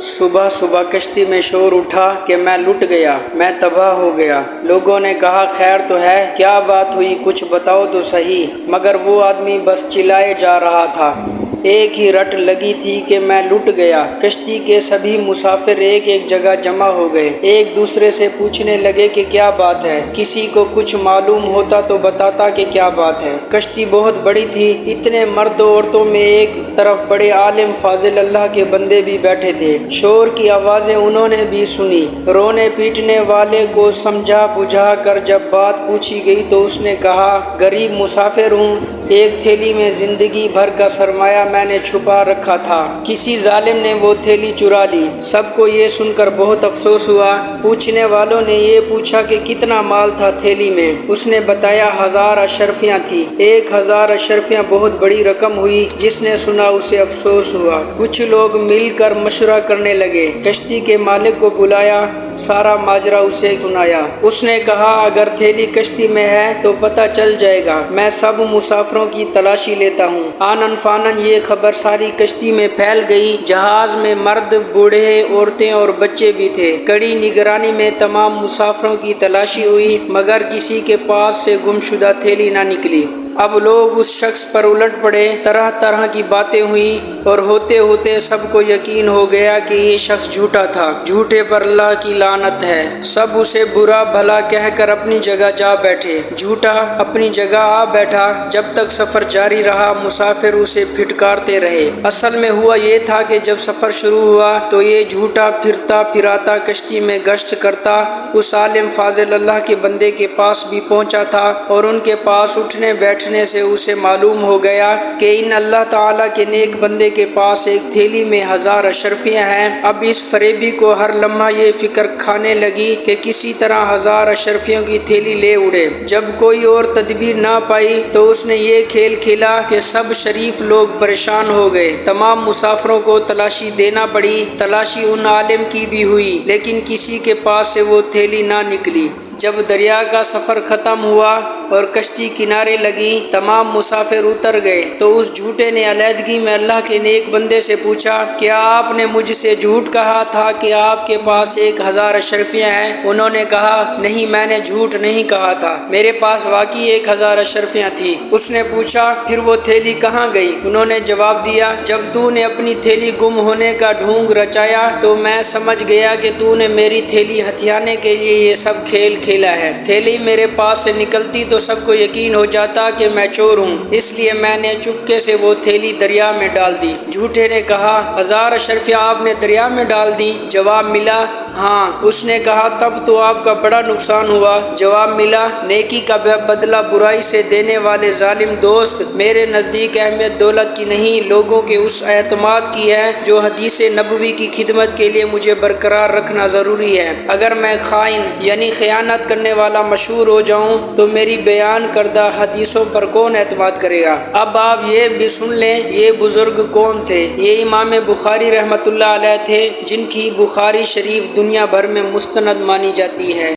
صبح صبح کشتی میں شور اٹھا کہ میں لٹ گیا، میں تباہ ہو گیا۔ لوگوں نے کہا خیر تو ہے، کیا بات ہوئی، کچھ بتاؤ تو صحیح۔ مگر وہ آدمی بس چلائے جا رہا تھا، ایک ہی رٹ لگی تھی کہ میں لٹ گیا۔ کشتی کے سبھی مسافر ایک ایک جگہ جمع ہو گئے، ایک دوسرے سے پوچھنے لگے کہ کیا بات ہے، کسی کو کچھ معلوم ہوتا تو بتاتا کہ کیا بات ہے۔ کشتی بہت بڑی تھی، اتنے مرد و عورتوں میں ایک طرف بڑے عالم فاضل اللہ کے بندے بھی بیٹھے تھے۔ شور کی آوازیں انہوں نے بھی سنی۔ رونے پیٹنے والے کو سمجھا بجھا کر جب بات پوچھی گئی تو اس نے کہا غریب مسافر ہوں، ایک تھیلی میں زندگی بھر کا سرمایہ میں نے چھپا رکھا تھا، کسی ظالم نے وہ تھیلی چرا لی۔ سب کو یہ سن کر بہت افسوس ہوا۔ پوچھنے والوں نے یہ پوچھا کہ کتنا مال تھا تھیلی میں۔ اس نے بتایا 1000 اشرفیاں تھی۔ 1000 اشرفیاں بہت بڑی رقم ہوئی۔ جس نے سنا اسے افسوس ہوا۔ کچھ لوگ مل کر مشورہ کرنے لگے، کشتی کے مالک کو بلایا، سارا ماجرا اسے سنایا۔ اس نے کہا اگر تھیلی کشتی میں ہے تو پتہ چل جائے گا، میں سب مسافروں کی تلاشی لیتا ہوں۔ آنن فانن یہ خبر ساری کشتی میں پھیل گئی۔ جہاز میں مرد، بوڑھے، عورتیں اور بچے بھی تھے۔ کڑی نگرانی میں تمام مسافروں کی تلاشی ہوئی مگر کسی کے پاس سے گم شدہ تھیلی نہ نکلی۔ اب لوگ اس شخص پر الٹ پڑے، طرح طرح کی باتیں ہوئیں اور ہوتے ہوتے سب کو یقین ہو گیا کہ یہ شخص جھوٹا تھا، جھوٹے پر اللہ کی لعنت ہے۔ سب اسے برا بھلا کہہ کر اپنی جگہ جا بیٹھے۔ جھوٹا اپنی جگہ آ بیٹھا۔ جب تک سفر جاری رہا مسافر اسے پھٹکارتے رہے۔ اصل میں ہوا یہ تھا کہ جب سفر شروع ہوا تو یہ جھوٹا پھرتا پھراتا کشتی میں گشت کرتا اس عالم فاضل اللہ کے بندے کے پاس بھی پہنچا تھا اور ان کے پاس اٹھنے بیٹھنے سے اسے معلوم ہو گیا کہ ان اللہ تعالیٰ کے نیک بندے کے پاس ایک تھیلی میں 1000 اشرفیاں ہیں۔ اب اس فریبی کو ہر لمحہ یہ فکر کھانے لگی کہ کسی طرح 1000 اشرفیوں کی تھیلی لے اڑے۔ جب کوئی اور تدبیر نہ پائی تو اس نے یہ کھیل کھیلا کہ سب شریف لوگ پریشان ہو گئے۔ تمام مسافروں کو تلاشی دینا پڑی۔ تلاشی ان عالم کی بھی ہوئی لیکن کسی کے پاس سے وہ تھیلی نہ نکلی۔ جب دریا کا سفر ختم ہوا اور کشتی کنارے لگی، تمام مسافر اتر گئے تو اس جھوٹے نے علیحدگی میں اللہ کے نیک بندے سے پوچھا کیا آپ نے مجھ سے جھوٹ کہا تھا کہ آپ کے پاس 1000 اشرفیاں ہیں؟ انہوں نے کہا نہیں، میں نے جھوٹ نہیں کہا تھا، میرے پاس واقعی 1000 اشرفیاں تھی۔ اس نے پوچھا پھر وہ تھیلی کہاں گئی؟ انہوں نے جواب دیا جب تو نے اپنی تھیلی گم ہونے کا ڈھونگ رچایا تو میں سمجھ گیا کہ تو نے میری تھیلی ہتھیانے کے لیے یہ سب کھیل کھیلا ہے۔ تھیلی میرے پاس سے نکلتی تو سب کو یقین ہو جاتا کہ میں چور ہوں، اس لیے میں نے چپکے سے وہ تھیلی دریا میں ڈال دی۔ جھوٹے نے کہا 1000 اشرفیاں آپ نے دریا میں ڈال دی؟ جواب ملا ہاں۔ اس نے کہا تب تو آپ کا بڑا نقصان ہوا۔ جواب ملا نیکی کا بدلہ برائی سے دینے والے ظالم دوست، میرے نزدیک اہمیت دولت کی نہیں لوگوں کے اس اعتماد کی ہے جو حدیث نبوی کی خدمت کے لیے مجھے برقرار رکھنا ضروری ہے۔ اگر میں خائن یعنی خیانت کرنے والا مشہور ہو جاؤں تو میری بیان کردہ حدیثوں پر کون اعتماد کرے گا؟ اب آپ یہ بھی سن لیں یہ بزرگ کون تھے۔ یہ امام بخاری رحمۃ اللہ علیہ تھے جن کی بخاری شریف دنیا بھر میں مستند مانی جاتی ہے۔